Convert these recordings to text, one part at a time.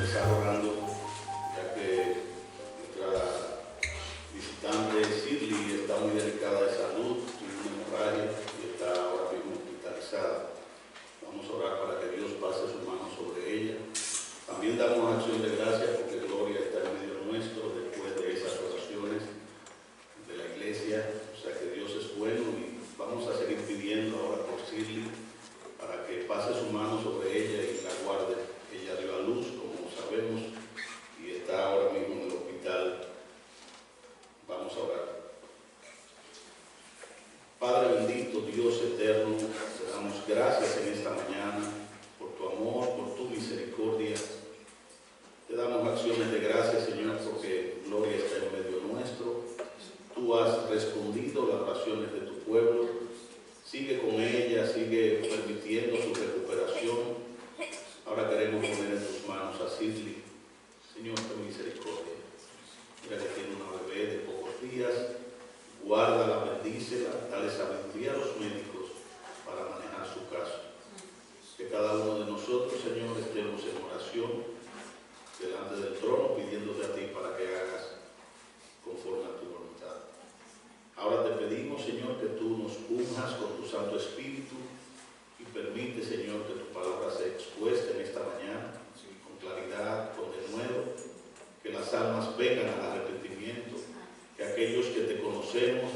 empezar orando, ya que nuestra visitante Sidley está muy delicada de salud, tiene una hemorragia y está ahora mismo hospitalizada. Vamos a orar para que Dios pase su mano sobre ella. También damos acción de gracias porque Gloria está en medio nuestro después de esas oraciones de la iglesia. O sea que Dios es bueno y vamos a seguir pidiendo ahora por Sidley para que pase su mano sobre ella y la guarde. Ella dio a luz, como sabemos, y está ahora mismo en el hospital. Vamos a orar. Padre bendito, Dios eterno, te damos gracias en esta mañana por tu amor, por tu misericordia. Te damos acciones de gracias, Señor, porque Gloria está en medio nuestro. Tú has respondido las oraciones de tu pueblo. Sigue con ella, sigue permitiendo su recuperación. Ahora queremos poner en tus manos a Sidley. Señor, ten misericordia. Mira que tiene una bebé de pocos días. Guárdala, bendícela, dale sabiduría a los médicos para manejar su caso. Que cada uno de nosotros, Señor, estemos en oración delante del trono pidiéndote a ti para que hagas conforme a tu voluntad. Ahora te pedimos, Señor, que tú nos unjas con tu Santo Espíritu y permite, Señor, que tu palabra sea expuesta en esta mañana con claridad, con denuedo, que las almas vengan al arrepentimiento, que aquellos que te conocemos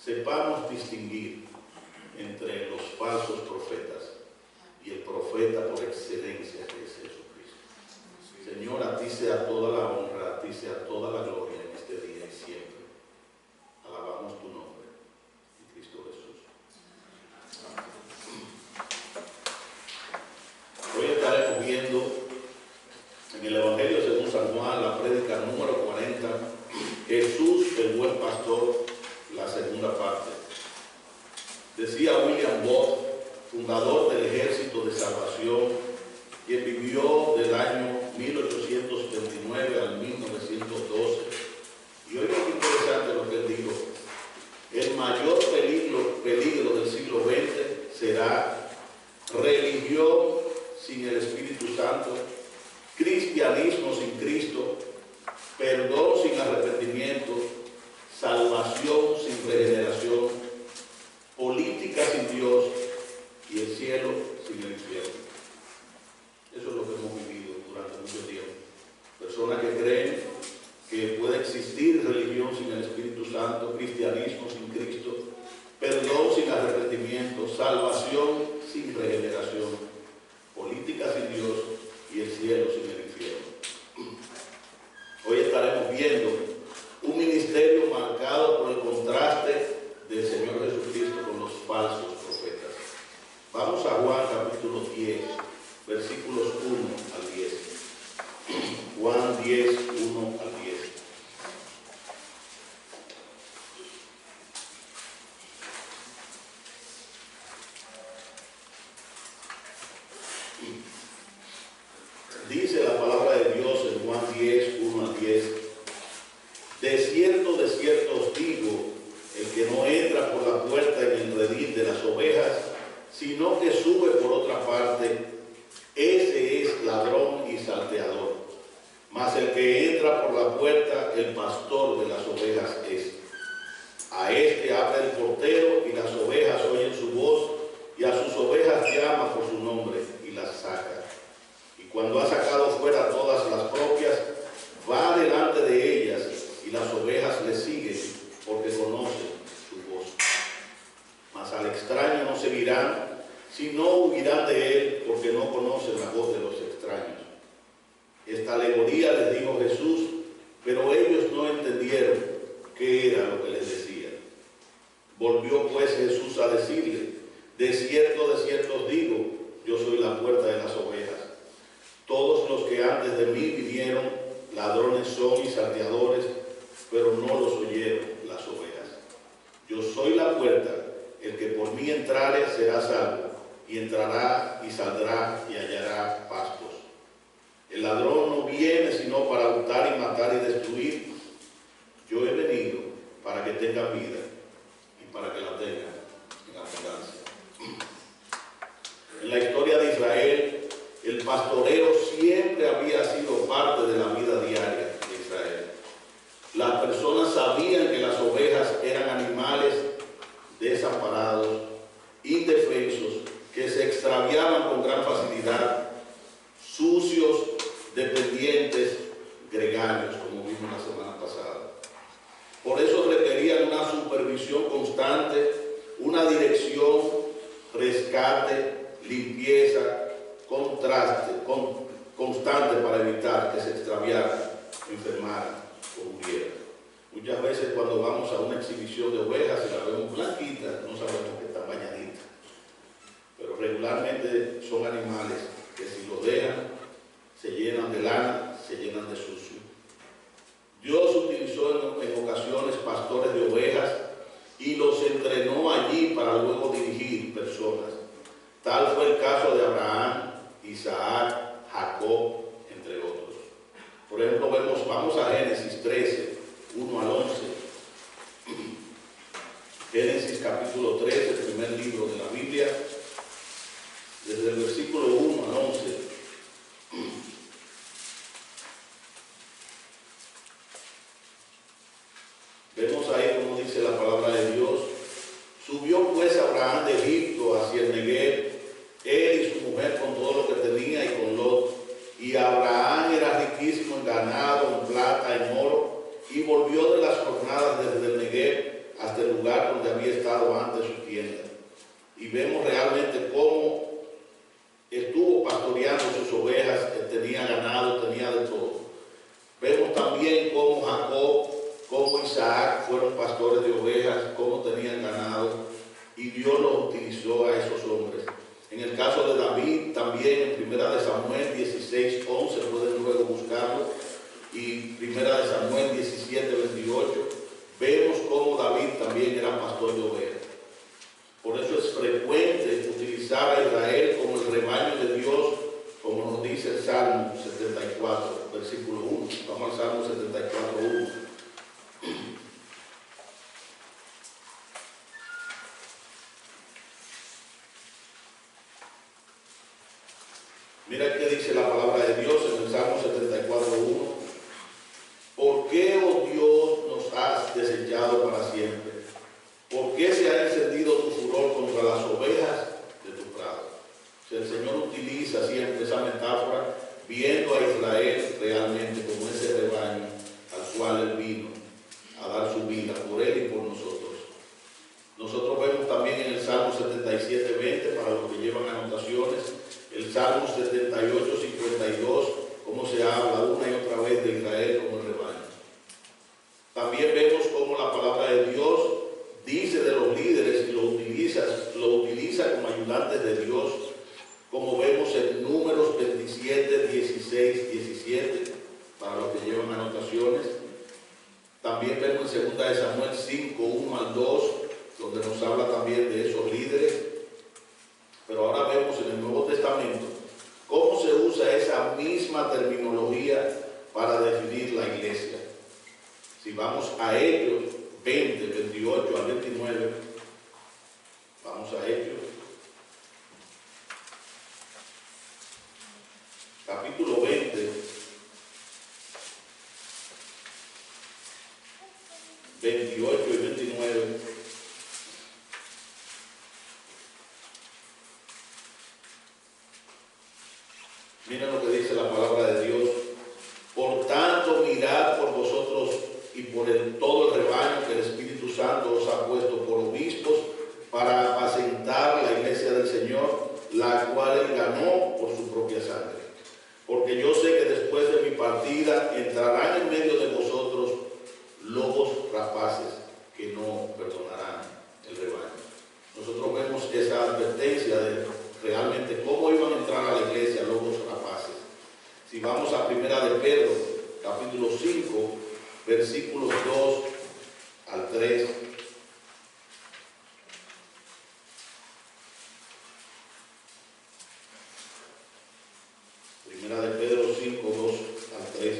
sepamos distinguir entre los falsos profetas y el profeta por excelencia que es Jesucristo. Señor, a ti sea toda la honra, a ti sea toda la gloria en este día y siempre. Alabamos tu nombre, en Cristo Jesús. Hoy estaremos viendo en el Evangelio según San Juan, la prédica número 40, Jesús, el buen pastor, la segunda parte. Decía William Booth, fundador del Ejército de Salvación, quien vivió del año 1829 al 1912. Y oiga qué interesante lo que él dijo. El mayor peligro del siglo XX será religión sin el Espíritu Santo, cristianismo sin Cristo, perdón sin arrepentimiento, salvación sin regeneración, política sin Dios y el cielo sin el infierno. Eso es lo que hemos vivido durante mucho tiempo. Personas que creen que puede existir religión sin el Espíritu Santo, cristianismo sin Cristo, perdón sin arrepentimiento, salvación sin regeneración, política sin Dios y el cielo sin el infierno. Hoy estaremos viendo un ministerio marcado por el contraste del Señor Jesucristo con los falsos profetas. Vamos a Juan capítulo 10, versículos 1 al 10. Juan 10, 1 al 10. Dice la palabra de Dios en Juan 10, 1 al 10. De cierto os digo, el que no entra por la puerta en el redil de las ovejas, sino que sube por otra parte, ese es ladrón y salteador. Mas el que entra por la puerta, el pastor de las ovejas es. A este abre el portero y las ovejas oyen su voz, y a sus ovejas llama por su nombre y las saca. Y cuando ha sacado fuera todas las propias, va delante de ellas, y las ovejas le siguen, porque conocen su voz. Mas al extraño no seguirán, sino huirán de él, porque no conocen la voz de los extraños. Esta alegoría les dijo Jesús, pero ellos no entendieron qué era lo que les decía. Volvió pues Jesús a decirle, de cierto os digo, yo soy la puerta de las ovejas. Todos los que antes de mí vinieron, ladrones son y salteadores, pero no los oyeron las ovejas. Yo soy la puerta, el que por mí entrare será salvo, y entrará y saldrá y hallará pastos. El ladrón no viene sino para hurtar y matar y destruir. Yo he venido para que tengan vida y para que la tengan en abundancia. En la historia de Israel, el pastoreo siempre había sido supervisión constante, una dirección, rescate, limpieza, constante para evitar que se extraviara, enfermara o muriera. Muchas veces cuando vamos a una exhibición de ovejas y la vemos blanquita, no sabemos que están bañaditas. Pero regularmente son animales que si los dejan, se llenan de lana, se llenan de sucio. Dios utilizó en ocasiones pastores de ovejas y los entrenó allí para luego dirigir personas. Tal fue el caso de Abraham, Isaac, Jacob, entre otros. Por ejemplo, vamos a Génesis 13, 1 al 11. Génesis capítulo 13, el primer libro de la Biblia, desde el versículo 1 al 11. Vemos ahí como dice la palabra de Dios. Subió pues Abraham de Egipto hacia el Negev, él y su mujer con todo lo que tenía y con Lot. Y Abraham era riquísimo en ganado, en plata, en oro, y volvió de las jornadas desde el Negev hasta el lugar donde había estado antes su tienda. Y vemos realmente cómo estuvo pastoreando sus ovejas, tenía ganado, tenía de todo. Vemos también cómo Jacob, cómo Isaac fueron pastores de ovejas, cómo tenían ganado, y Dios los utilizó a esos hombres. En el caso de David, también en 1 de Samuel 16, 11, pueden luego buscarlo, y 1 de Samuel 17, 28, vemos cómo David también era pastor de ovejas. Por eso es frecuente utilizar a Israel como el rebaño de Dios, como nos dice el Salmo 74, versículo 1. Vamos al Salmo 74, 1. Mira qué dice la palabra de Dios en el Salmo 74, 1. ¿Por qué, oh Dios, nos has desechado para siempre? ¿Por qué se ha encendido tu furor contra las ovejas de tu prado? O sea, el Señor utiliza siempre esa metáfora, viendo a Israel realmente como ese rebaño al cual Él vino a dar su vida por Él y por nosotros. Nosotros vemos también en el Salmo 77, 20, para los que llevan anotaciones, el Salmo 78, 52, cómo se habla una y otra vez de Israel como el rebaño. También vemos cómo la palabra de Dios dice de los líderes y lo utiliza como ayudantes de Dios, como vemos en Números 27, 16, 17, para los que llevan anotaciones. También vemos en 2 de Samuel 5, 1 al 2, donde nos habla también de esos líderes. Pero ahora vemos en el Nuevo Testamento cómo se usa esa misma terminología para definir la iglesia. Si vamos a Hechos 20, 28 al 29, vamos a Hechos, capítulo 20, 28 y 29. Miren lo que dice la palabra de Dios. Por tanto, mirad por vosotros y por todo el rebaño que el Espíritu Santo os ha puesto por obispos para apacentar la iglesia del Señor, la cual Él ganó por su propia sangre. Porque yo sé que después de mi partida entrarán en medio de vosotros lobos rapaces que no perdonarán el rebaño. Nosotros vemos esa advertencia de realmente cómo iban a entrar a la iglesia lobos rapaces. Si vamos a 1 de Pedro, capítulo 5, versículos 2 al 3. Primera de Pedro 5, 2 al 3.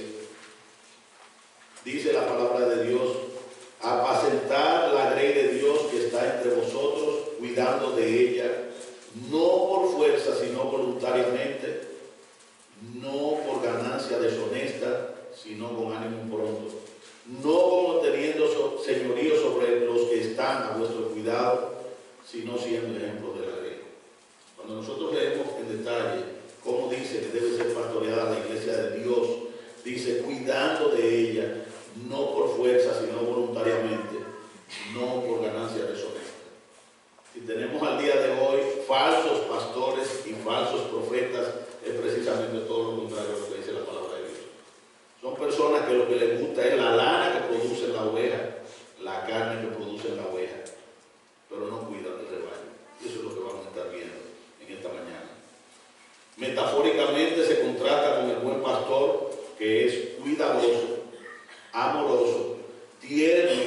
Dice la palabra de Dios: apacentar la grey de Dios que está entre vosotros, cuidando de ella, no por fuerza, sino voluntariamente, no por ganancia deshonesta, sino con ánimo pronto, no como teniendo señorío sobre los que están a vuestro cuidado, sino siendo ejemplo de la ley. Cuando nosotros leemos en detalle cómo dice que debe ser pastoreada la iglesia de Dios, dice cuidando de ella, no por fuerza, sino voluntariamente, no por ganancia falsos profetas, es precisamente todo lo contrario a lo que dice la palabra de Dios. Son personas que lo que les gusta es la lana que produce la oveja, la carne que produce la oveja, pero no cuidan del rebaño. Y eso es lo que vamos a estar viendo en esta mañana. Metafóricamente se contrasta con el buen pastor, que es cuidadoso, amoroso, tierno,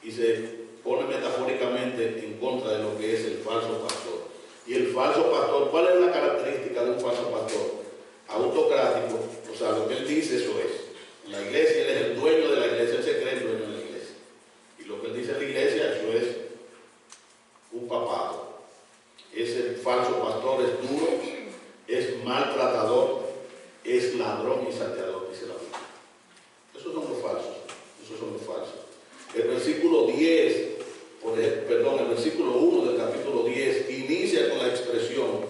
y se pone metafóricamente en contra de lo que es el falso pastor. Y el falso pastor, ¿cuál es la característica de un falso pastor? Autocrático, o sea, lo que él dice, eso es. En la iglesia, él es el dueño de la iglesia, él se cree el dueño de la iglesia. Y lo que él dice en la iglesia, eso es un papado. Ese falso pastor es duro, es maltratador, es ladrón y salteador, dice la Biblia. Esos son los falsos, esos son los falsos. El versículo 10, el versículo 1 del capítulo 10 inicia con la expresión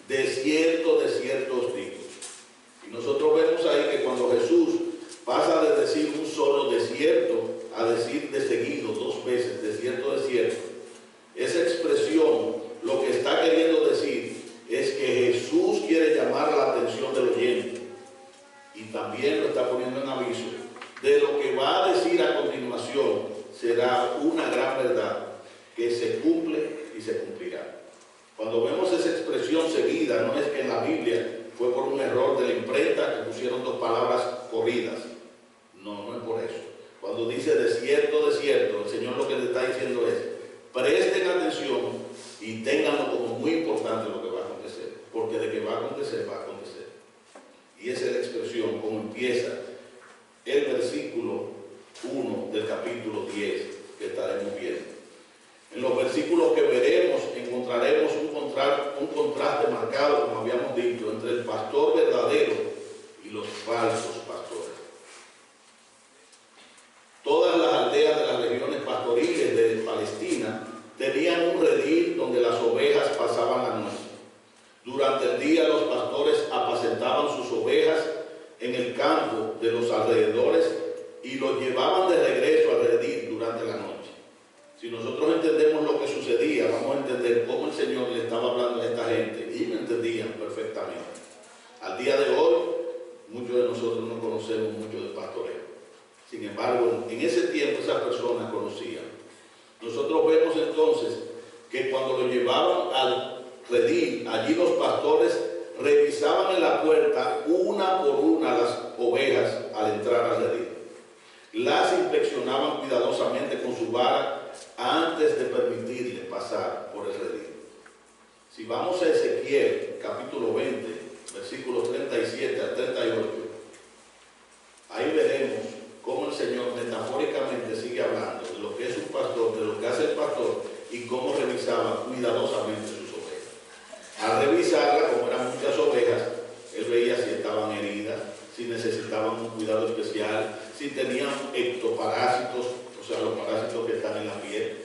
de cierto os digo. Y nosotros vemos ahí que cuando Jesús pasa de decir un solo desierto a decir de seguido 2 veces de cierto, esa expresión lo que está queriendo decir es que Jesús quiere llamar la atención del oyente y también lo está poniendo en aviso de lo que va a decir a continuación. Será una gran verdad que se cumple y se cumplirá. Cuando vemos esa expresión seguida, no es que en la Biblia fue por un error de la imprenta que pusieron 2 palabras corridas. No, no es por eso. Cuando dice de cierto, el Señor lo que le está diciendo es: presten atención y ténganlo como muy importante lo que va a acontecer, porque de que va a acontecer, va a acontecer. Y esa es la expresión, como empieza el versículo 1 del capítulo 10 que estaremos viendo. En los versículos que veremos encontraremos un contraste marcado, como habíamos dicho, entre el pastor verdadero y los falsos pastores. Todas las aldeas de las regiones pastoriles de Palestina tenían un redil donde las ovejas pasaban la noche. Durante el día los pastores apacentaban sus ovejas en el campo de los alrededores y los llevaban de regreso al redil durante la noche. Si nosotros entendemos lo que sucedía, vamos a entender cómo el Señor le estaba hablando a esta gente, y lo entendían perfectamente. Al día de hoy, muchos de nosotros no conocemos mucho del pastoreo. Sin embargo, en ese tiempo esas personas conocían. Nosotros vemos entonces que cuando lo llevaban al redil, allí los pastores revisaban en la puerta una por una las ovejas al entrar al redil. Las inspeccionaban cuidadosamente con su vara antes de permitirle pasar por el redil. Si vamos a Ezequiel, capítulo 20, versículos 37 al 38, ahí veremos cómo el Señor metafóricamente sigue hablando de lo que es un pastor, de lo que hace el pastor y cómo revisaba cuidadosamente sus ovejas. Al revisarla, como eran muchas ovejas, él veía si estaban heridas, si necesitaban un cuidado especial, si tenían ectoparásitos, o sea, los parásitos que están en la piel,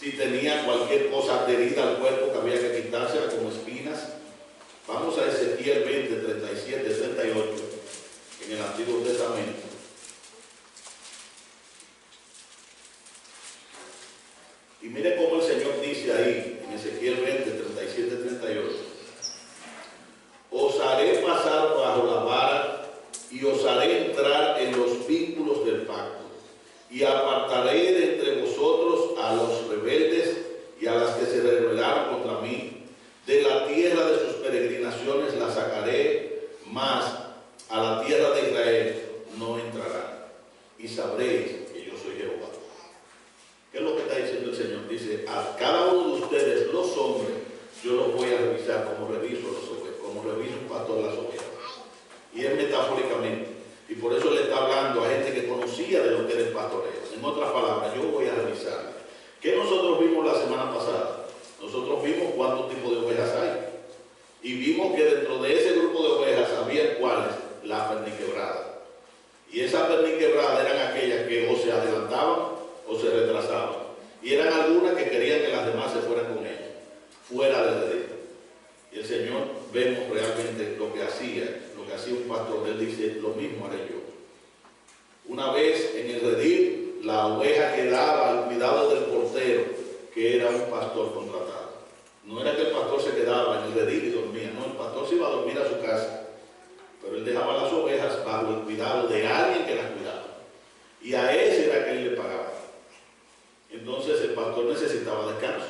si tenían cualquier cosa adherida al cuerpo que había que quitársela, como espinas. Vamos a Ezequiel 20, 37, 38, en el Antiguo Testamento. Y mire cómo el Señor dice ahí, en Ezequiel 20, 37, 38. Os haré pasar bajo la vara y os haré entrar en los vínculos del pacto, y apartaré de entre vosotros a los rebeldes y a las que se rebelaron contra mí. De la tierra de sus peregrinaciones la sacaré, mas a la tierra de Israel no entrarán. Y sabréis que yo soy Jehová. ¿Qué es lo que está diciendo el Señor? Dice: a cada uno de ustedes, los hombres, yo los voy a revisar como reviso los ovejas, como reviso un pastor las ovejas. Y es metafóricamente. Y por eso le está hablando a gente que conocía de lo que era el pastoreo. En otras palabras, yo voy a revisar. ¿Qué nosotros vimos la semana pasada? Nosotros vimos cuántos tipos de ovejas hay. Y vimos que dentro de ese grupo de ovejas había cuáles, la perniquebrada. Y esas perniquebradas eran aquellas que o se adelantaban o se retrasaban. Y eran algunas que querían que las demás se fueran con ellas, fuera del redil. Y el Señor, vemos realmente lo que hacía un pastor. Él dice: lo mismo haré yo. Una vez en el redil, la oveja quedaba al cuidado del portero, que era un pastor contratado. No era que el pastor se quedaba en el el redil y dormía. No, el pastor se iba a dormir a su casa, pero él dejaba las ovejas bajo el cuidado de alguien que las cuidaba. Y a ese era que él le pagaba. Entonces el pastor necesitaba descanso.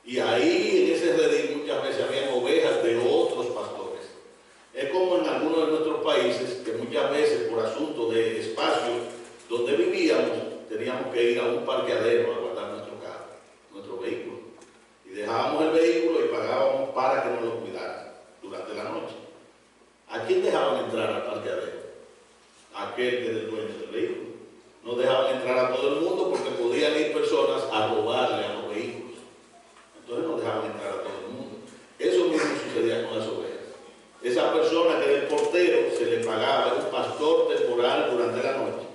Y ahí en ese redil muchas veces habían ovejas de otros pastores. Es como en algunos de nuestros países, que muchas veces por asunto de espacio donde vivíamos, teníamos que ir a un parqueadero a guardar nuestro carro, nuestro vehículo. Y dejábamos el vehículo y pagábamos para que nos lo cuidaran durante la noche. ¿A quién dejaban entrar al parqueadero? A aquel que era el dueño del vehículo. No dejaban entrar a todo el mundo porque podían ir personas a robarle a los vehículos. Entonces no dejaban entrar a todo el mundo. Eso mismo sucedía con las ovejas. Esa persona que era el portero se le pagaba, era un pastor temporal durante la noche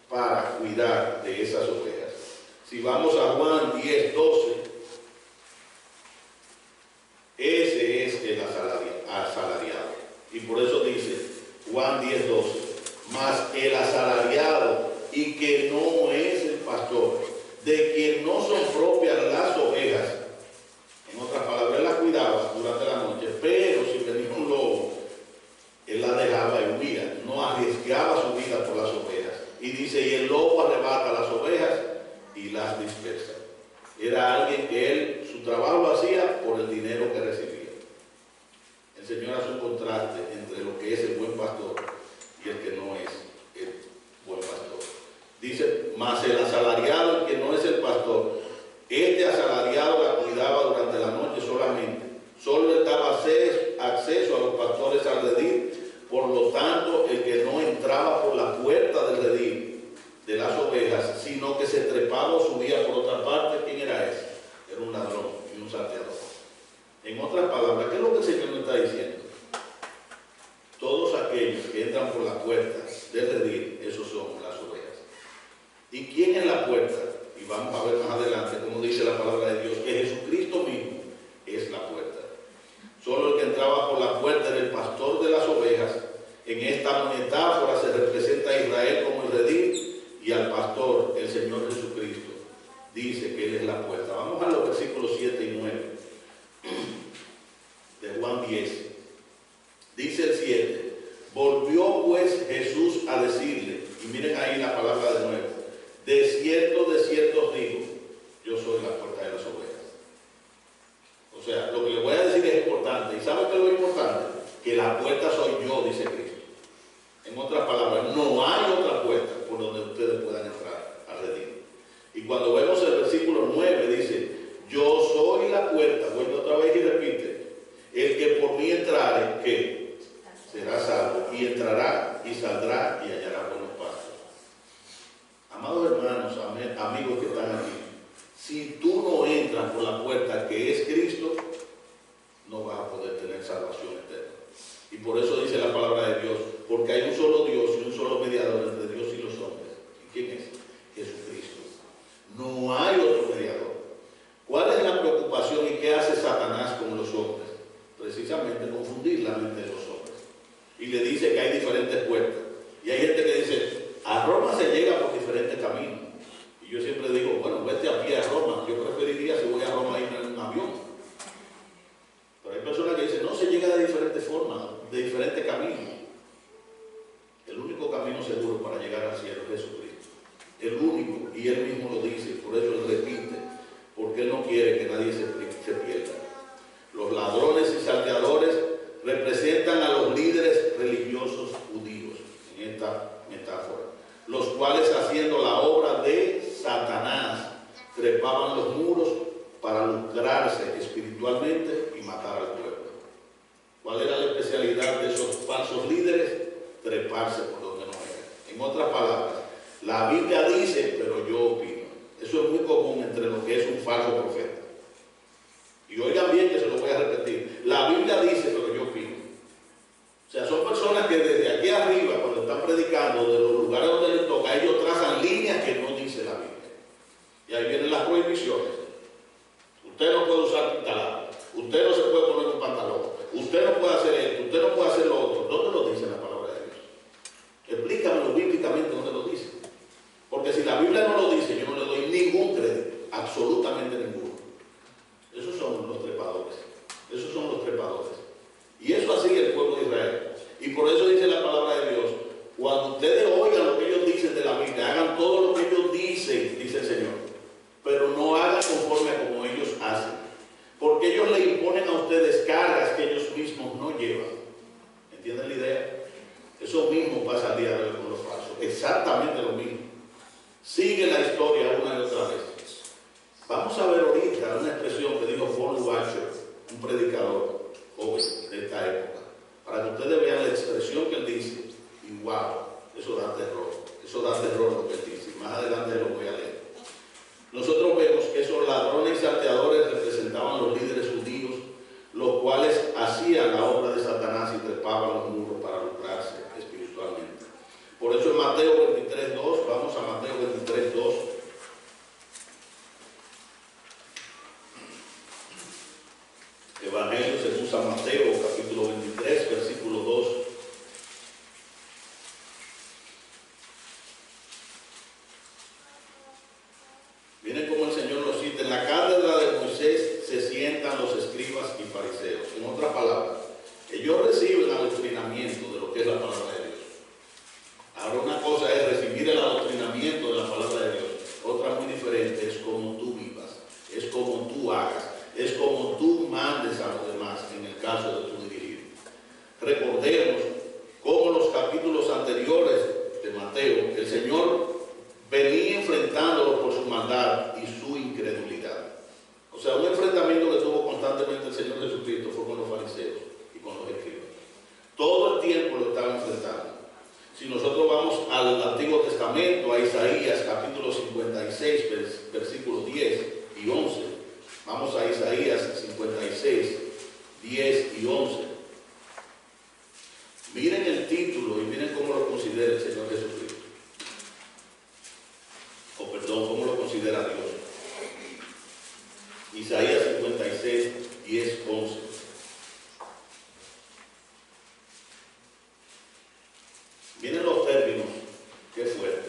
para cuidar de esas ovejas. Si vamos a Juan 10:12, ese es el asalariado. Y por eso dice Juan 10:12, mas el asalariado y que no es el pastor, de quien no son propias las ovejas, en otras palabras, él las cuidaba durante la noche, pero si venía un lobo, él la dejaba y huía, no arriesgaba su vida por las ovejas. Y dice, y el lobo arrebata las ovejas y las dispersa. Era alguien que él, su trabajo lo hacía por el dinero que recibía. El Señor hace un contraste entre lo que es el buen pastor y el que no es el buen pastor. Dice, mas el asalariado, el que no es el pastor, este asalariado la cuidaba durante la noche solamente. Solo le daba acceso a los pastores al redil. Por lo tanto, el que no entraba por la puerta del redil de las ovejas, sino que se trepaba o subía por otra parte, ¿quién era ese? Era un ladrón y un salteador. En otras palabras, ¿qué es lo que el Señor nos está diciendo? Todos aquellos que entran por la puerta del redil, esos son las ovejas. ¿Y quién es la puerta? Y vamos a ver más adelante cómo dice la palabra de Dios, que Jesucristo mismo es la puerta. Solo el que entraba por la puerta era el pastor de las ovejas. En esta metáfora se representa a Israel como el redil y al pastor, el Señor Jesucristo. Dice que Él es la puerta. Vamos a los versículos 7 y 9 de Juan 10. Dice el 7, volvió pues Jesús a decirle, y miren ahí la palabra de nuevo, de cierto os digo, yo soy la puerta de las ovejas. O sea, lo que le voy a decir es importante. ¿Y sabe qué es lo importante? Que la puerta soy yo, dice Cristo. En otras palabras, no hay otra puerta por donde ustedes puedan entrar al redil. Y cuando vemos el versículo 9 dice, yo soy la puerta, vuelve otra vez y repite, el que por mí entrare, ¿qué? Será salvo, y entrará y saldrá y hallará buenos pastos. Amados hermanos, amigos que están aquí, si tú no entras por la puerta que es Cristo, no vas a poder tener salvación eterna. Y por eso dice la palabra de Dios, porque hay un solo Dios y un solo mediador entre Dios y los hombres. ¿Y quién es? Jesucristo. No hay otro mediador. ¿Cuál es la preocupación y qué hace Satanás con los hombres? Precisamente confundir la mente de los hombres. Y le dice que hay diferentes puertas. Y hay gente que dice, a Roma se llega por diferentes caminos. Y yo siempre digo, bueno, vete a pie a Roma. Yo preferiría, si voy a Roma, irme en un avión. Pero hay personas que dicen, no, se llega de diferentes formas, de diferentes caminos. El único camino seguro para llegar al cielo es Jesucristo. El único, y Él mismo lo dice, por eso Él repite, porque Él no quiere que nadie se pierda. Los ladrones y salteadores representan a los líderes religiosos judíos, en esta metáfora, los cuales haciendo la obra de Satanás, trepaban los muros para lucrarse espiritualmente y matar al pueblo. ¿Cuál era la especialidad de esos falsos líderes? Treparse por donde no era. En otras palabras, la Biblia dice, pero yo opino. Eso es muy común entre lo que es un falso profeta. Y oigan bien que se lo voy a repetir. La Biblia dice, pero yo opino. O sea, son personas que desde aquí arriba, cuando están predicando, de los lugares donde les toca, ellos trazan líneas que no dice la Biblia. Y ahí vienen las prohibiciones. Usted no puede usar pintalado. Usted no se puede poner un pantalón. Usted no puede hacer esto. Usted no puede hacer lo otro. ¿Dónde lo dice la palabra de Dios? Explícamelo bíblicamente dónde lo dice. Porque si la Biblia no lo dice, yo no le doy ningún crédito. Absolutamente ninguno. Esos son los trepadores. Esos son los trepadores. sigue la historia una y otra vez. Vamos a ver ahorita una expresión que dijo Paul Washer, un predicador joven de esta época, para que ustedes vean la expresión que él dice, y wow, eso da terror lo que él dice. Más adelante lo voy a leer. Nosotros vemos que esos ladrones y salteadores representaban los líderes judíos, los cuales hacían la obra de Satanás y trepaban los muros para lucrarse espiritualmente. Por eso en Mateo 23:2, vamos a Mateo 23:2. Evangelio según San Mateo, capítulo 23, versículo 2. Miren cómo el Señor lo cita. En la cátedra de Moisés se sientan los escribas y fariseos. En otras palabras, ellos reciben adoctrinamiento de lo que es la palabra de Dios. Ahora una cosa es recibir el adoctrinamiento de la palabra de Dios. Otra muy diferente es cómo tú vivas, es cómo tú hagas, es como tú mandes a los demás en el caso de tu dirigir. Recordemos cómo los capítulos anteriores de Mateo, el Señor venía enfrentándolo por su maldad y su incredulidad. O sea, un enfrentamiento que tuvo constantemente el Señor Jesucristo fue con los fariseos y con los escribas. Todo el tiempo lo estaba enfrentando. Si nosotros vamos al Antiguo Testamento, a Isaías capítulo 56, versículos 10 y 11, vamos a Isaías 56, 10 y 11. Miren el título y miren cómo lo considera el Señor Jesucristo. Cómo lo considera Dios. Isaías 56, 10, 11. Miren los términos, qué fuerte.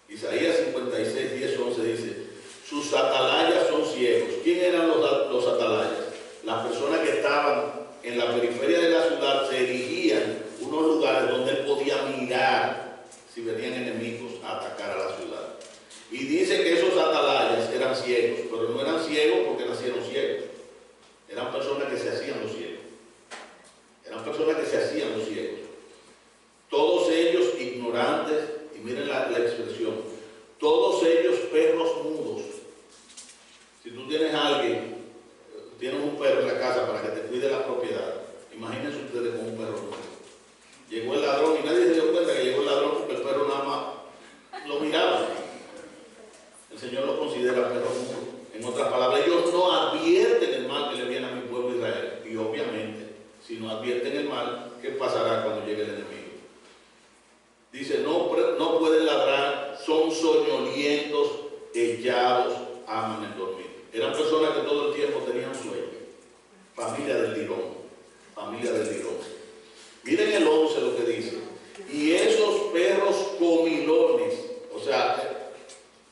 Isaías 56, 10, 11 dice: sus atalayas son ciegos. ¿Quién eran los atalayas? Las personas que estaban en la periferia de la ciudad se erigían unos lugares donde él podía mirar si venían enemigos a atacar a la ciudad. Y dice que esos atalayas eran ciegos, pero no eran ciegos porque nacieron ciegos. Eran personas que se hacían los ciegos. Eran personas que se hacían los ciegos. Todos ellos ignorantes, y miren la expresión, todos ellos perros mudos. Si tú tienes a alguien, tienes un perro en la casa para que te cuide la propiedad, imagínense ustedes con un perro mudo. Llegó el ladrón y nadie se dio cuenta que llegó el ladrón porque el perro nada más lo miraba. El Señor lo considera perro mudo. En otras palabras, ellos no advierten el mal que le viene a mi pueblo Israel. Y obviamente, si no advierten el mal, ¿qué pasará cuando llegue el enemigo? Dice, no pueden ladrar, son soñolientos, echados, aman el dormir. Eran personas que todo el tiempo tenían sueño. Familia del lirón. Familia del lirón. Miren el 11 lo que dice. Y esos perros comilones, o sea,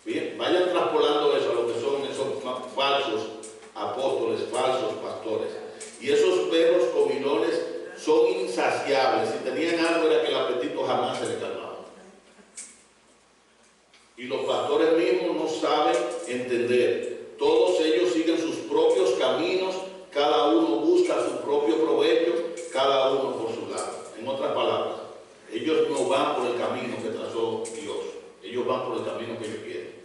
bien, vayan traspolando eso a lo que son esos falsos apóstoles, falsos pastores. Y esos perros comilones son insaciables. Si tenían algo era que el apetito jamás se les calmaba. Y los pastores mismos no saben entender. Todos ellos siguen sus propios caminos, cada uno busca su propio provecho, cada uno por su lado. En otras palabras, ellos no van por el camino que trazó Dios, ellos van por el camino que ellos quieren.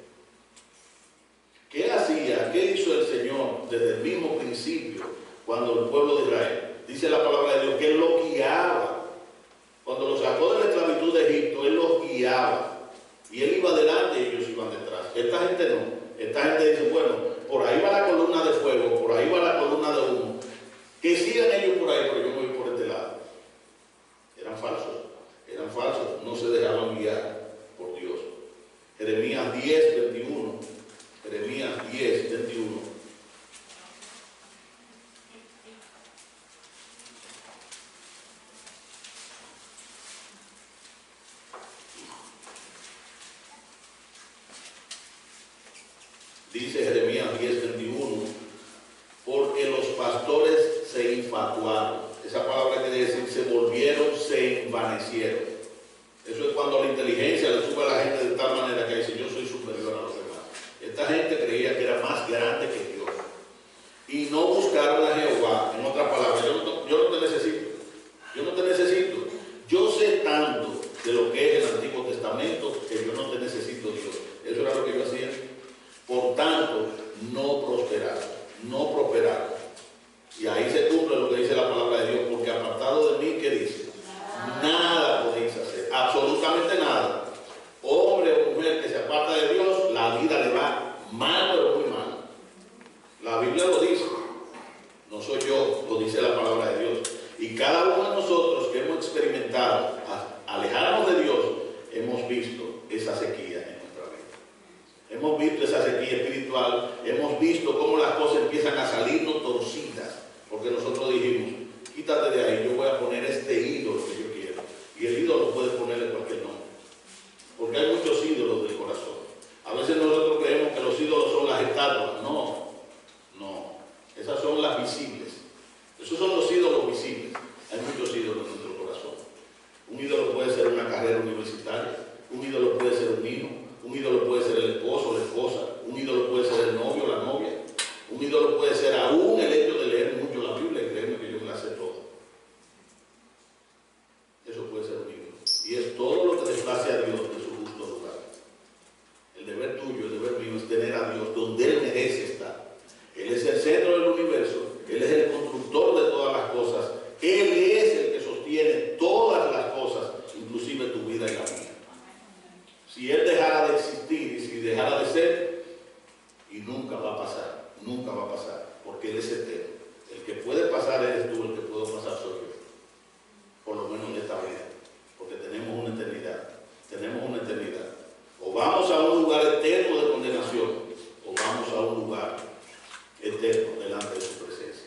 ¿Qué hacía? ¿Qué hizo el Señor desde el mismo principio cuando el pueblo de Israel? Dice la palabra de Dios que Él los guiaba. Cuando los sacó de la esclavitud de Egipto, Él los guiaba. Y Él iba adelante y ellos iban detrás. Esta gente no. Esta gente dice, bueno, por ahí va la columna de fuego, por ahí va la columna de humo. Que sigan ellos por ahí, pero yo me voy por este lado. Eran falsos, no se dejaban guiar por Dios. Jeremías 10, 21. Jeremías 10, 21. Dice Jeremías 10, 21, porque los pastores se infatuaron. Esa palabra quiere decir se volvieron, se envanecieron. Eso es cuando la inteligencia le sube a la gente de tal manera que dice, yo soy superior a los demás. Esta gente creía que era más grande que Dios. Y no buscaron a Jehová. En otras palabras, yo no te necesito. Yo no te necesito. Yo sé tanto de lo que es el Antiguo Testamento que yo no te necesito, Dios. aparta de Dios, la vida le va mal, pero muy mal. La Biblia lo dice, no soy yo, lo dice la palabra de Dios. Y cada uno de nosotros que hemos experimentado alejarnos de Dios, hemos visto esa sequía en nuestra vida. Hemos visto esa sequía espiritual, hemos visto cómo las cosas empiezan a salirnos torcidas, porque nosotros dijimos, quítate de ahí, yo voy a poner este ídolo que yo quiero. Y el ídolo puede ponerle cualquier nombre, porque hay muchos ídolos del corazón. A veces nosotros creemos que los ídolos son las estatuas. No, no, esas son las visibles. Esos son los ídolos visibles. Hay muchos ídolos en nuestro corazón. Un ídolo puede ser una carrera universitaria, un ídolo puede ser un hijo, un ídolo puede ser el esposo o la esposa, un ídolo puede ser el novio o la novia, un ídolo puede ser aún el hecho de leer mucho la Biblia y creerme que yo me la sé todo. Eso puede ser un ídolo. Y es todo lo que desplace a Dios de su justo lugar. El deber tuyo, el deber mío es tener a Dios donde Él merece estar. Él es el centro del universo, Él es el constructor de todas las cosas, Él es el que sostiene todas las cosas, inclusive tu vida y la mía. Si Él dejara de existir y si dejara de ser, y nunca va a pasar, porque Él es eterno. El que puede pasar eres tú, el que puedo pasar soy yo, por lo menos en esta vida, porque tenemos una eternidad. O vamos a un lugar eterno de condenación, o vamos a un lugar eterno delante de su presencia.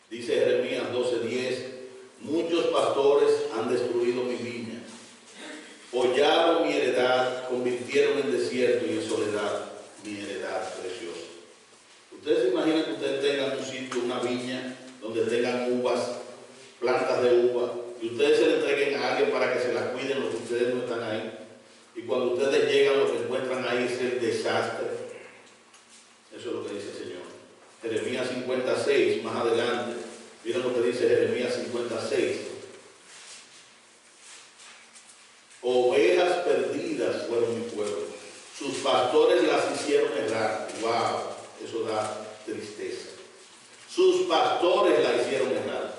Dice Jeremías 12:10, muchos pastores han destruido mi viña, hollaron mi heredad, convirtieron en desierto y en soledad mi heredad preciosa. Ustedes se imaginan que ustedes tengan un sitio, una viña, donde tengan uvas, plantas de uva, y ustedes se le entreguen a alguien para que se las cuiden los que ustedes no están ahí. Y cuando ustedes llegan, lo que encuentran ahí es el desastre. Eso es lo que dice el Señor. Jeremías 56, más adelante. Miren lo que dice Jeremías 56. Ovejas perdidas fueron mi pueblo. Sus pastores las hicieron errar. ¡Wow! Eso da tristeza. Sus pastores la hicieron errar.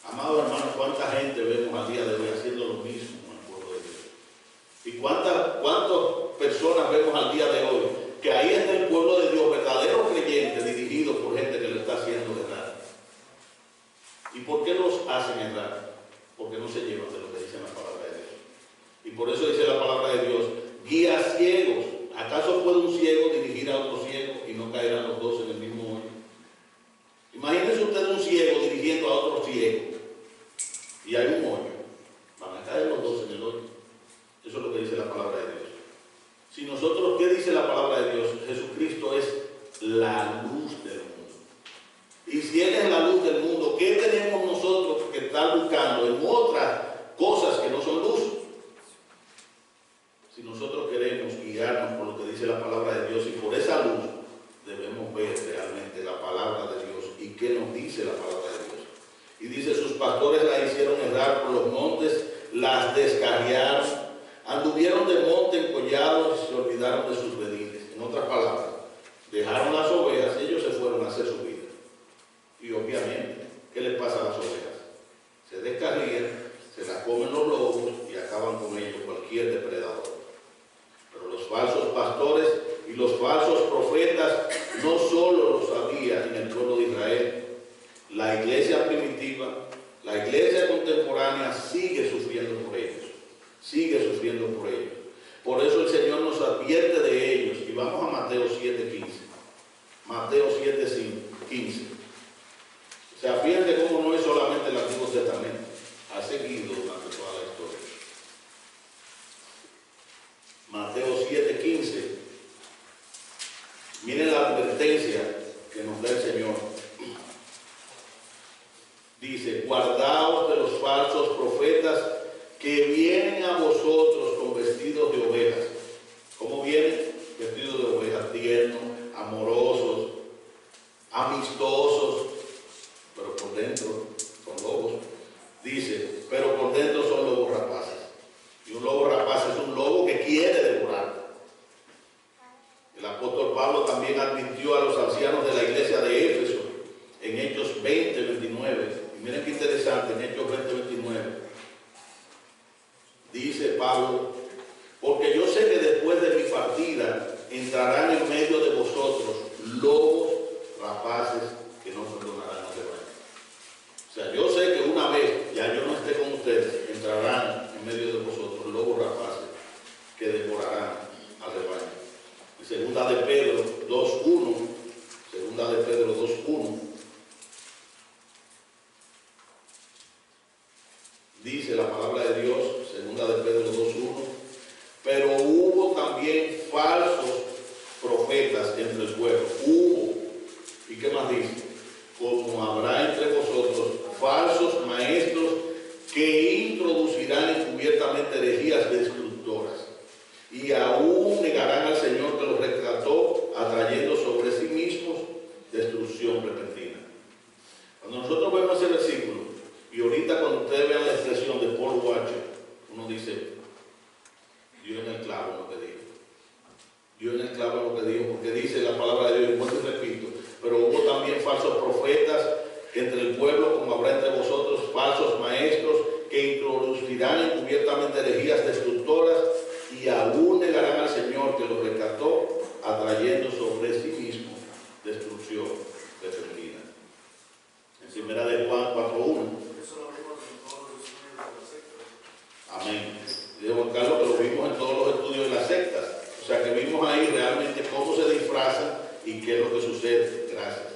Amados hermanos, ¿cuánta gente vemos al día de hoy haciendo lo mismo con el pueblo de Dios? ¿Y cuántas personas vemos al día de hoy que ahí está el pueblo de Dios, verdadero creyente, dirigido por gente que lo está haciendo errar? ¿Y por qué los hacen errar? Porque no se llevan de lo que dice la palabra de Dios. Y por eso dice la palabra de Dios, guía ciegos. ¿Acaso puede un ciego dirigir a otro ciego y no caerán los dos en el mismo hoyo? Imagínense usted un ciego dirigiendo a otro ciego y hay un hoyo. Van a caer los dos en el hoyo. Eso es lo que dice la palabra de Dios. Si nosotros, ¿qué dice la palabra de Dios? Jesucristo es la luz del mundo. Y si Él es la luz del mundo, ¿qué tenemos nosotros que estar buscando en otras cosas que no son luz? Si nosotros queremos guiarnos por lo que dice la palabra de Dios y por esa luz, debemos ver realmente la palabra de Dios y qué nos dice la palabra de Dios. Y dice, sus pastores la hicieron errar por los montes, las descarriaron, anduvieron de monte en collados y se olvidaron de sus rediles. En otras palabras, dejaron las ovejas y ellos se fueron a hacer su vida. Y obviamente, ¿qué les pasa a las ovejas? Se descarrían, se las comen los lobos y acaban con ellos cualquier depredador. Pero los falsos pastores y los falsos profetas no solo lo sabían en el pueblo de Israel. La iglesia primitiva, la iglesia contemporánea sigue sufriendo por ellos. Sigue sufriendo por ellos. Por eso el Señor nos advierte de ellos. Y vamos a Mateo 7:15. Mateo 7:15. O sea, fíjense cómo no es solamente el Antiguo Testamento. Ha seguido durante toda la historia. Mateo 7:15. Miren la advertencia que nos da el Señor. Dice, guardaos de los falsos profetas que vienen a vosotros con vestidos de ovejas. ¿Cómo vienen? Vestidos de ovejas tiernos, amorosos, Pablo, porque yo sé que después de mi partida entrarán en medio de vosotros lobos rapaces que no perdonarán al rebaño. O sea, yo sé que una vez, ya yo no esté con ustedes, entrarán en medio de vosotros lobos rapaces que devorarán al rebaño. En segunda de Pedro 2.1, segunda de Pedro 2.1, dice la palabra de Dios, segunda de Pedro 2.1, pero hubo también falsos profetas entre el pueblo. Hubo, ¿y qué más dice? Como habrá entre vosotros falsos maestros que introducirán encubiertamente herejías destructoras y aún negarán al Señor que los rescató, atrayendo sobre sí mismos destrucción repentina. Cuando nosotros vemos ese versículo, y ahorita cuando ustedes vean la expresión de Paul Washer, uno dice, dio en el clavo en lo que dijo. Dio en el clavo en lo que dijo, porque dice la palabra de Dios, y vuelvo y repito, pero hubo también falsos profetas entre el pueblo, como habrá entre vosotros falsos maestros que introducirán encubiertamente herejías destructoras y aún negarán al Señor que los rescató, atrayendo sobre sí mismo destrucción repentina. En primera de Juan 4.1. Amén. De Juan Carlos, que lo vimos en todos los estudios de las sectas. O sea que vimos ahí realmente cómo se disfrazan y qué es lo que sucede. Gracias.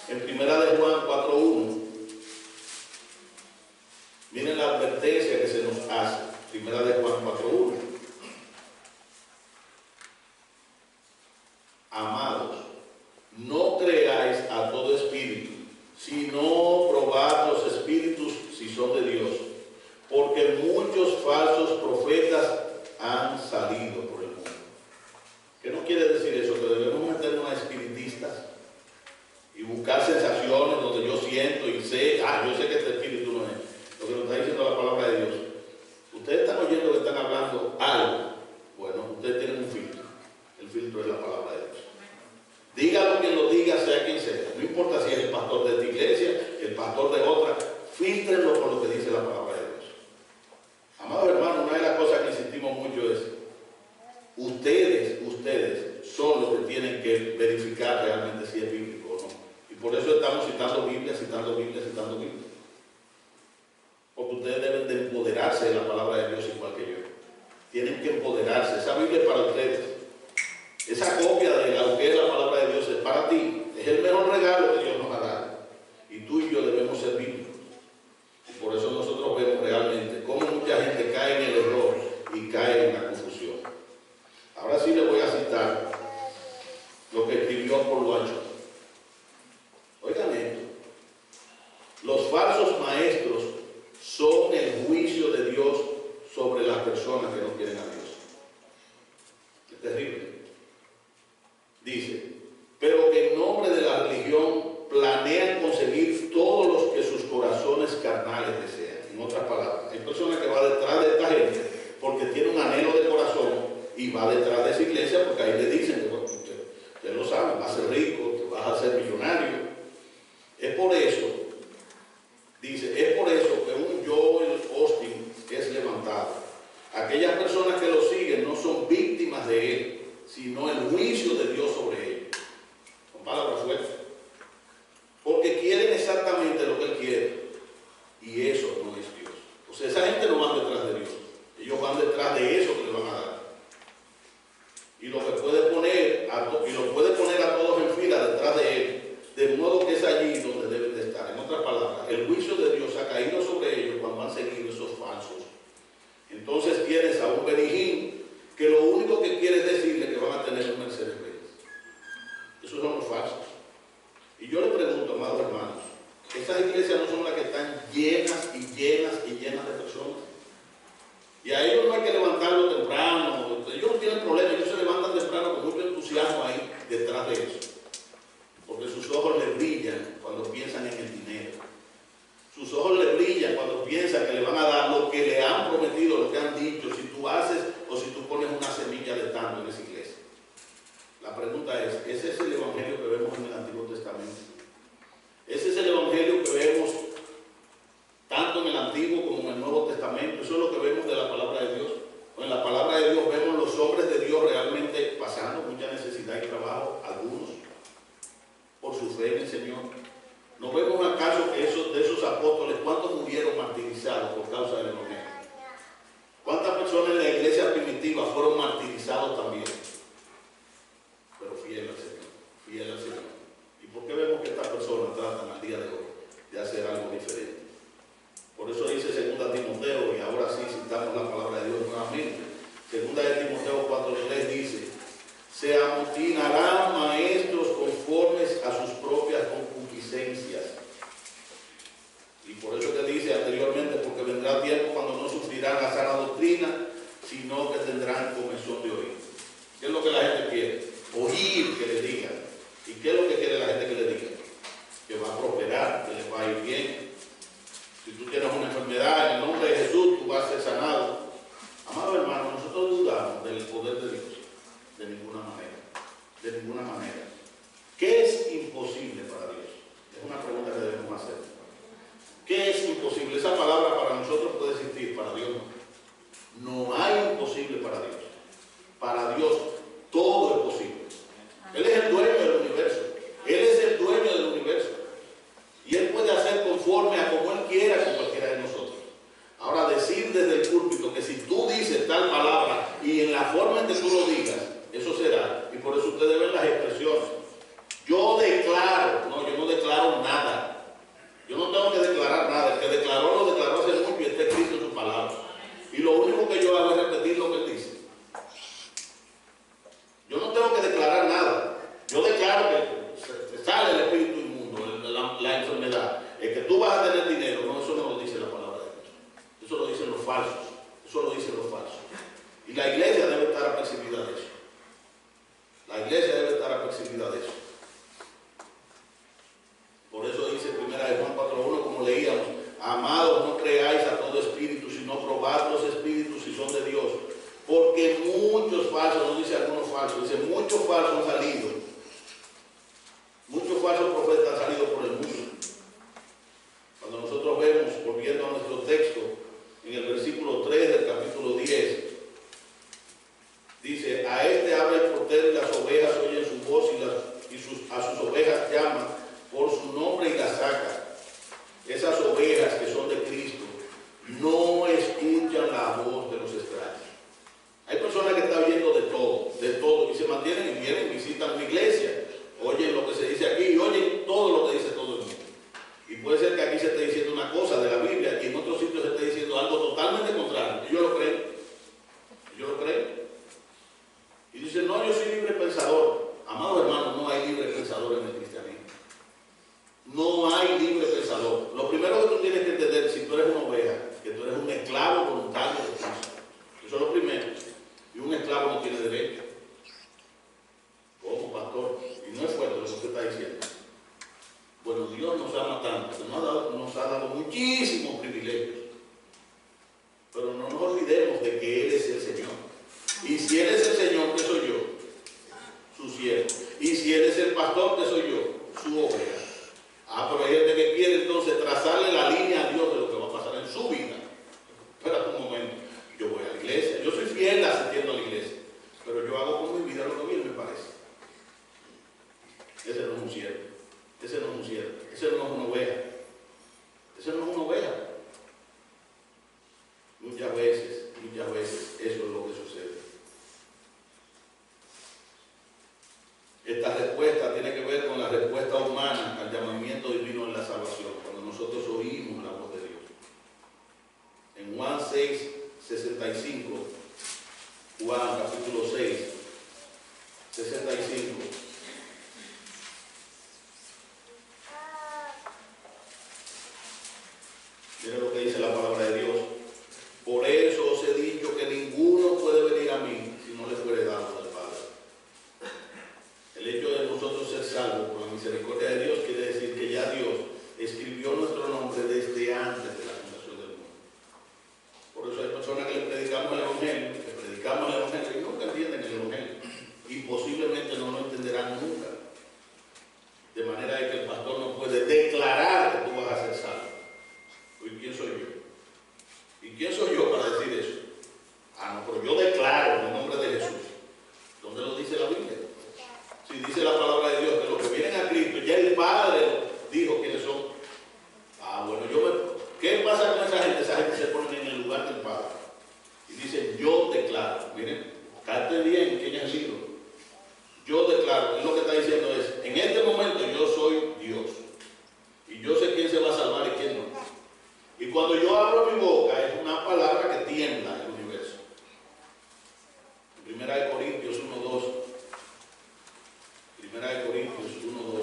En primera de Juan 4.1, miren la advertencia que se nos hace. Primera de Juan 4.1. Amados, no creáis a todo espíritu, sino probad los espíritus si son de Dios, porque muchos falsos profetas han salido por el mundo. ¿Qué no quiere decir eso? Que debemos meternos a espiritistas y buscar sensaciones donde yo siento y sé, yo sé que este espíritu no es. Lo que nos está diciendo la palabra de Dios. Ustedes están oyendo que están hablando algo. Bueno, ustedes tienen un filtro. El filtro es la palabra de Dios. Dígalo quien lo diga, sea quien sea. No importa si es el pastor de esta iglesia, el pastor de otra. Fíltrenlo por lo que dice la palabra de Dios. Amados hermanos, una de las cosas que insistimos mucho es, ustedes son los que tienen que verificar realmente si es bíblico o no. Y por eso estamos citando Biblia. Porque ustedes deben de empoderarse de la palabra de Dios igual que yo. Tienen que empoderarse. Esa Biblia es para ustedes. Esa copia de lo que es la palabra de Dios es para ti. Es el mejor regalo que Dios nos ha dado. Y tú y yo debemos ser bíblicos. Y por eso nosotros vemos realmente cómo mucha gente cae en el error y cae en la confusión. Ahora sí le voy a citar lo que escribió Paul Washer. Oigan esto. Los falsos maestros son el juicio de Dios sobre las personas que no quieren a Dios. Es terrible. Dice, pero que en nombre de la religión planean conseguir todos los que sus corazones carnales desean. En otras palabras, hay personas que van detrás de esta gente porque tiene un anhelo de corazón y va detrás de esa iglesia porque ahí le dicen que bueno, usted lo sabe, vas a ser rico, te vas a ser millonario. Es por eso, dice, es por eso que un Joel Austin es levantado. Aquellas personas que lo siguen no son víctimas de él, sino el juicio de Dios sobre ellos. Con palabras fuertes. Porque quieren exactamente lo que él quiere. Y eso no es Dios. O sea, esa gente no va detrás de Dios. Ellos van detrás de eso que le van a dar. Y lo puede poner a todos en fila detrás de él. De modo que es allí donde deben de estar. En otras palabras, el juicio de Dios ha caído sobre ellos cuando han seguido esos falsos. Entonces tienes a un Benijín que lo único que quiere es decirle que van a tener un Mercedes-Benz. Esos son los falsos. doctrina, sino que tendrán comezón de oír. ¿Qué es lo que la gente quiere? Oír que le digan. ¿Y qué es lo que quiere la gente que le diga? Que va a prosperar, que le va a ir bien. Si tú tienes una enfermedad, en el nombre de Jesús, tú vas a ser sanado. Amado hermano, nosotros dudamos del poder de Dios. De ninguna manera. De ninguna manera. ¿Qué es imposible para Dios? Es una pregunta que debemos hacer. ¿Qué es imposible? Esa palabra para nosotros puede existir, para Dios no. No hay imposible para Dios. Para Dios todo es posible. Él es el dueño del universo. Él es el dueño del universo. Y Él puede hacer conforme a como Él quiera con cualquiera de nosotros. Ahora, decir desde el púlpito que si tú dices tal palabra y en la forma en que tú lo digas, eso será. Y por eso ustedes ven las expresiones. Yo declaro. No, yo no declaro nada. Yo no tengo que declarar nada. El que declaró, lo declaró hace mucho y está escrito en su palabra. Y lo único que yo hago es repetir lo que Él dice. Yo no tengo que declarar nada. Yo declaro que sale el espíritu inmundo, la enfermedad. El que tú vas a tener dinero, no, eso no lo dice la palabra de Dios. Eso lo dicen los falsos. Eso lo dicen los falsos. Y la iglesia debe estar apercibida de eso. La iglesia debe estar apercibida de eso. Por eso dice 1 Juan 4:1, como leíamos, amados, no creáis a todo espíritu, sino probad los espíritus si son de Dios. Porque muchos falsos, no dice algunos falsos, dice muchos falsos han salido. Muchos falsos profetas han salido por el mundo. Cuando nosotros vemos, volviendo a nuestro texto, en el versículo 3 del capítulo 10, dice, a este abre el portero y las ovejas oyen su voz a sus ovejas llama por su nombre y las saca. Esas ovejas que son de Cristo no escuchan la voz de los extraños. Hay personas que están oyendo de todo, y se mantienen y vienen, visitan la iglesia, oyen lo que se dice aquí y oyen todo lo que dice todo el mundo. Y puede ser que aquí se esté diciendo una cosa de la Biblia y en otros sitios se esté diciendo algo totalmente contrario. Ellos lo creen. Ellos lo creen. Y dicen, no, yo soy libre pensador. Amado hermano, no hay libre pensador en el cristianismo. No hay libre pensador. Lo primero que tú tienes que entender, si tú eres una oveja, que tú eres un esclavo voluntario de Cristo. Eso es lo primero. Y un esclavo no tiene derecho. Como pastor. Y no es fuerte lo que usted está diciendo. Bueno, Dios nos ama tanto, nos ha dado muchísimos privilegios. Pero no nos olvidemos de que Él es el Señor. Y si Él es el Señor, ¿qué soy yo? Su siervo. Y si Él es el pastor, ¿qué soy yo? Su oveja. Pero hay gente que quiere entonces trazarle la línea a Dios de lo que va a pasar en su vida. Espérate un momento. Yo voy a la iglesia. Yo soy fiel asistiendo a la iglesia. Pero yo hago con mi vida lo que bien me parece. Ese no es un siervo. Ese no es un siervo. Ese no es una oveja. Ese no es una oveja. Muchas veces eso es lo que sucede. Esta respuesta tiene que ver con la respuesta humana al llamamiento divino en la salvación, cuando nosotros oímos la voz de Dios. En Juan 6:65, Juan capítulo 6, 65. Mira lo que dice la palabra de Dios. Por eso os he dicho que ninguno puede venir a mí si no le fuere dado del Padre. El hecho de nosotros ser salvos por la misericordia de Dios quiere decir que ya Dios escribió nuestro nombre desde antes de la fundación del mundo. Por eso hay personas que le predicamos el Evangelio y nunca entienden el Evangelio. Y posiblemente no lo entenderán nunca. De manera de que el pastor no puede declarar que tú vas a ser salvo. ¿Y quién soy yo? ¿Y quién soy yo para decir eso? No, pero yo declaro en el nombre de Jesús. ¿Dónde lo dice la Biblia? Si dice la palabra de Dios que los que vienen a Cristo, ya el Padre dijo quiénes son. Bueno, ¿qué pasa con esa gente? Esa gente se pone en el lugar del Padre. Y dice, yo declaro. Miren, cállate bien, ¿quién es el libro? Yo declaro. Y lo que está diciendo es, en este momento yo soy Dios. Y yo sé quién se va a salvar y quién no. Y cuando yo abro mi boca, es una palabra que tiembla el universo. En 1 Corintios 1:2. 1 Corintios 1:2.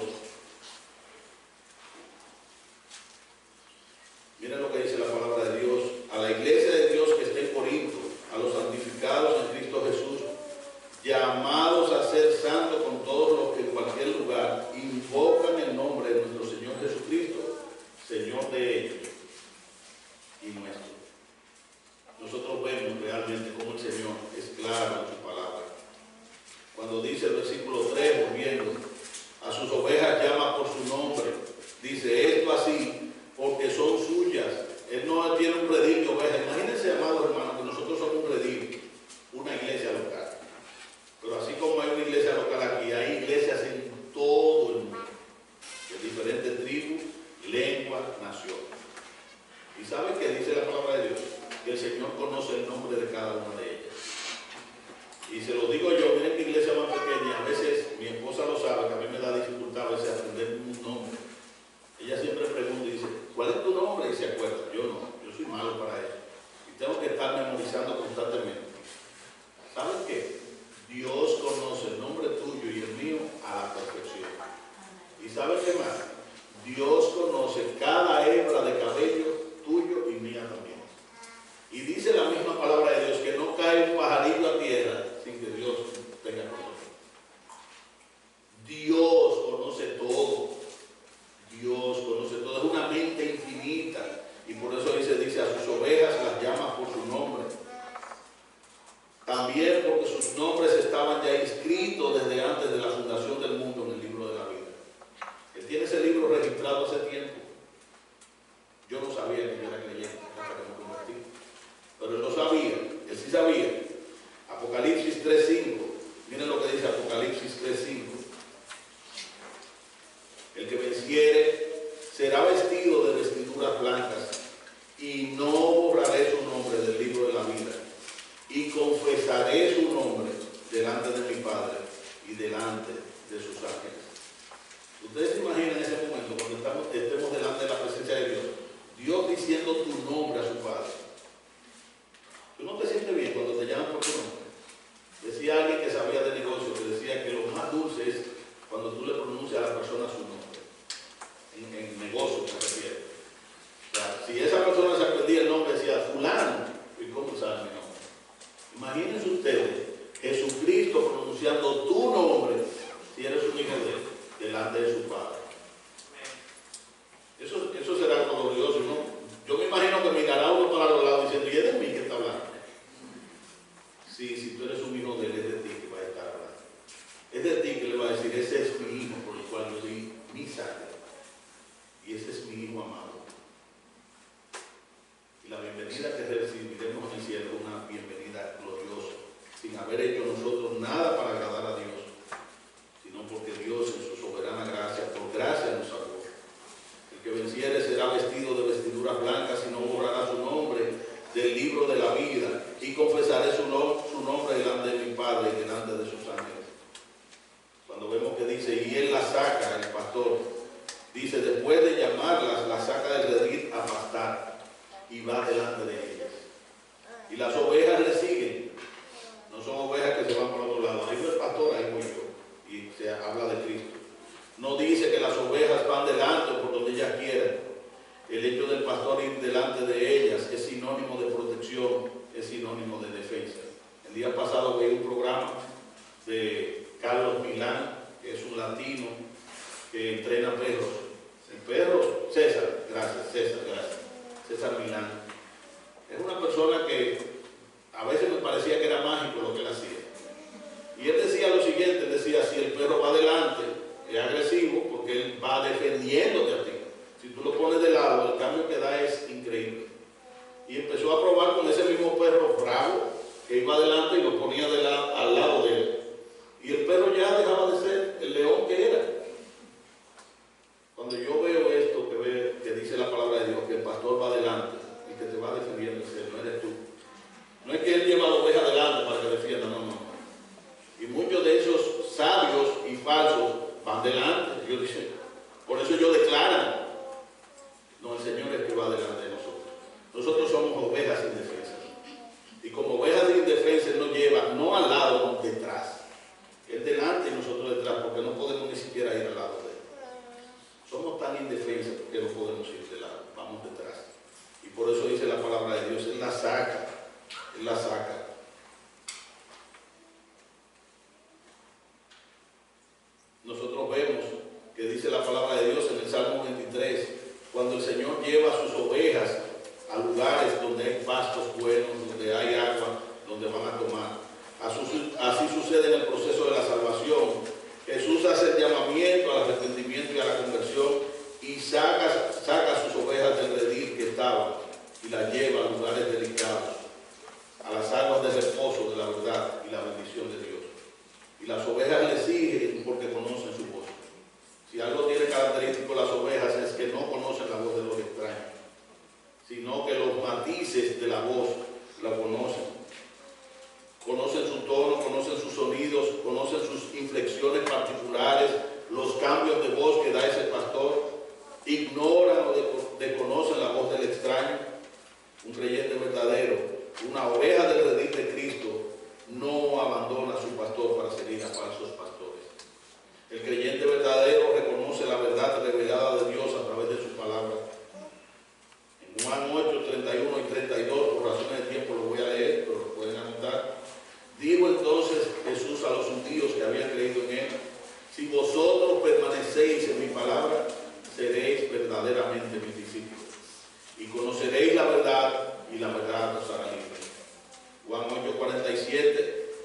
Mira lo que dice la palabra de Dios a la iglesia de Dios que está en Corinto. realmente cómo el Señor es claro en su palabra. Cuando dice el versículo 3, volviendo, a sus ovejas llama por su nombre. Dice esto así porque son suyas. Él no tiene un redil de ovejas. Imagínense, amados hermanos, que nosotros somos un redil, una iglesia local. Pero así como hay una iglesia local aquí, hay iglesias en todo el mundo, de diferentes tribus, lenguas, naciones. ¿Y saben qué dice la palabra de Dios? Que el Señor conoce el nombre de cada una de ellas. Y se lo digo yo, miren que iglesia más pequeña, a veces mi esposa lo sabe, que a mí me da dificultad a veces aprender un nombre. Ella siempre pregunta y dice, ¿cuál es tu nombre? Y se acuerda. Yo no, yo soy malo para eso. Y tengo que estar memorizando constantemente. ¿Saben qué? Dios conoce el nombre tuyo y el mío a la perfección. ¿Y saben qué más? Dios conoce cada hebra de cabello tuyo y mía también. Y dice la misma palabra de Dios que no cae un pajarillo a tierra sin que Dios tenga control. Dios conoce todo. Dios conoce todo. Es una mente infinita. Y por eso dice, a sus ovejas las llama por su nombre. También porque sus nombres estaban ya inscritos desde antes de la fundación del mundo en el libro de la vida. Él tiene ese libro registrado hace tiempo. Yo no sabía que yo era creyente hasta que me convertí. Pero él lo sabía, él sí sabía. Apocalipsis 3:5. Miren lo que dice Apocalipsis 3:5. El que venciere será vestido de vestiduras blancas y no borraré su nombre del libro de la vida. Y confesaré su nombre delante de mi Padre y delante de sus ángeles. Ustedes se imaginan ese momento cuando estemos delante de la presencia de Dios, Dios diciendo tu nombre a su Padre. ¿Tú no te sientes bien cuando te llaman por tu nombre? Decía alguien que sabía de negocio, que decía que lo más dulce es cuando tú le pronuncias a la persona su nombre. En negocio me refiero. O sea, si esa persona se aprendía el nombre, decía fulano, ¿y cómo sabe mi nombre? Imagínense ustedes, Jesucristo pronunciando tu nombre, si eres un hijo de él, delante de su Padre. Eso será algo glorioso, ¿no? Yo me imagino que mirará uno para los lados diciendo, ¿y es de mí que está hablando? Sí, si tú eres un hijo de él, es de ti que va a estar hablando. Es de ti que le va a decir, ese es mi hijo por el cual yo di mi sangre. Y ese es mi hijo amado. Y la bienvenida que recibiremos en el cielo es una bienvenida gloriosa, sin haber hecho nosotros nada para agradar a Dios, sino porque Dios en su soberana gracia, por gracia nos salvó. El que venciere será vestido de vestiduras blancas y no borrará su nombre del libro de la vida, y confesaré su nombre delante de mi Padre y delante de sus ángeles. Cuando vemos que dice, y él la saca, el pastor, dice, después de llamarlas, la saca del redil a pastar y va delante de ellas. Y las ovejas le siguen. No son ovejas que se van por otro lado. Ahí no es pastor, ahí voy yo. Y se habla de Cristo. No dice que las ovejas van delante o por donde ellas quieran. El hecho del pastor ir delante de ellas es sinónimo de protección, es sinónimo de defensa. El día pasado veí un programa de Carlos Milán, que es un latino que entrena perros. El perro, César, gracias. César Milán. Es una persona que a veces me parecía que era mágico lo que él hacía. Y él decía lo siguiente, decía, si el perro va adelante, es agresivo porque él va defendiéndote a ti. Si tú lo pones de lado, el cambio que da es increíble. Y empezó a probar con ese mismo perro bravo, que iba adelante y lo ponía al lado de él. Y el perro ya dejaba de ser el león que era. Cuando yo veo esto, que dice la palabra de Dios, que el pastor va adelante y que te va defendiendo, no eres tú.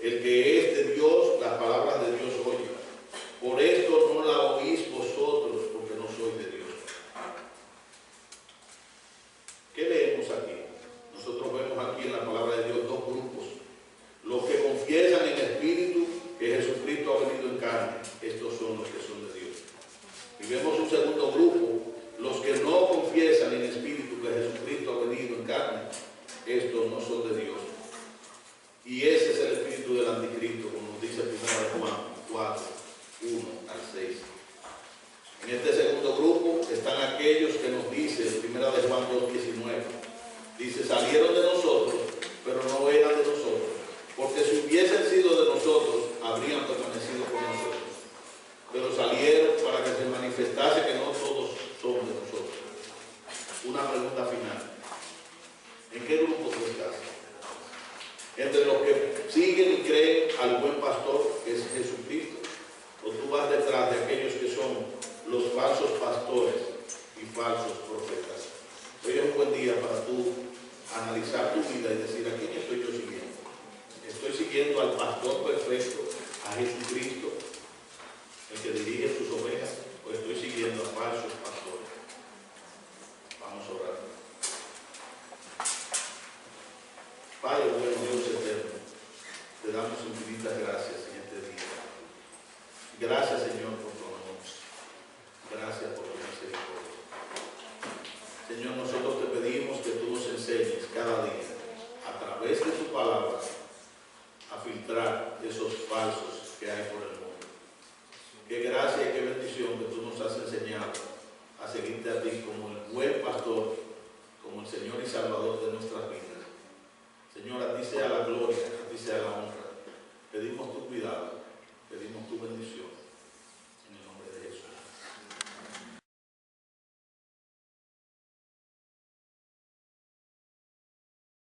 el que es de Dios, las palabras de Dios oye. Por esto no la oís vosotros, porque no sois de Dios. ¿Qué leemos aquí? Nosotros vemos aquí en la palabra de Dios dos grupos. Los que confiesan en espíritu que Jesucristo ha venido en carne, estos son los que son de Dios. Y vemos un segundo grupo, los que no confiesan en espíritu que Jesucristo ha venido en carne, estos no son de Dios. Y ese es el espíritu del anticristo, como nos dice 1 Juan 4, 1 al 6. En este segundo grupo están aquellos que nos dice 1 Juan 2, 19. Dice, salieron de nosotros, pero no eran de nosotros, porque si hubiesen sido de nosotros, habrían permanecido con nosotros. Pero salieron para que se manifestase que no todos son de nosotros. Una pregunta final. ¿En qué grupo tú estás? Entre los que siguen y creen al buen pastor, que es Jesucristo, o tú vas detrás de aquellos que son los falsos pastores y falsos profetas. Hoy es un buen día para tú analizar tu vida y decir, ¿a quién estoy yo siguiendo? ¿Estoy siguiendo al pastor perfecto, a Jesucristo, el que dirige sus ovejas, o estoy siguiendo a falsos pastores? Vamos a orar. Padre bueno, Dios eterno, te damos infinitas gracias en este día. Gracias, Señor, por tu amor. Gracias por tu misericordia. Señor, nosotros te pedimos que tú nos enseñes cada día, a través de tu palabra, a filtrar esos falsos que hay por el mundo. Qué gracia y qué bendición que tú nos has enseñado a seguirte a ti como el buen pastor, como el Señor y Salvador de nuestras vidas. Señor, a ti sea la gloria, a ti sea la honra.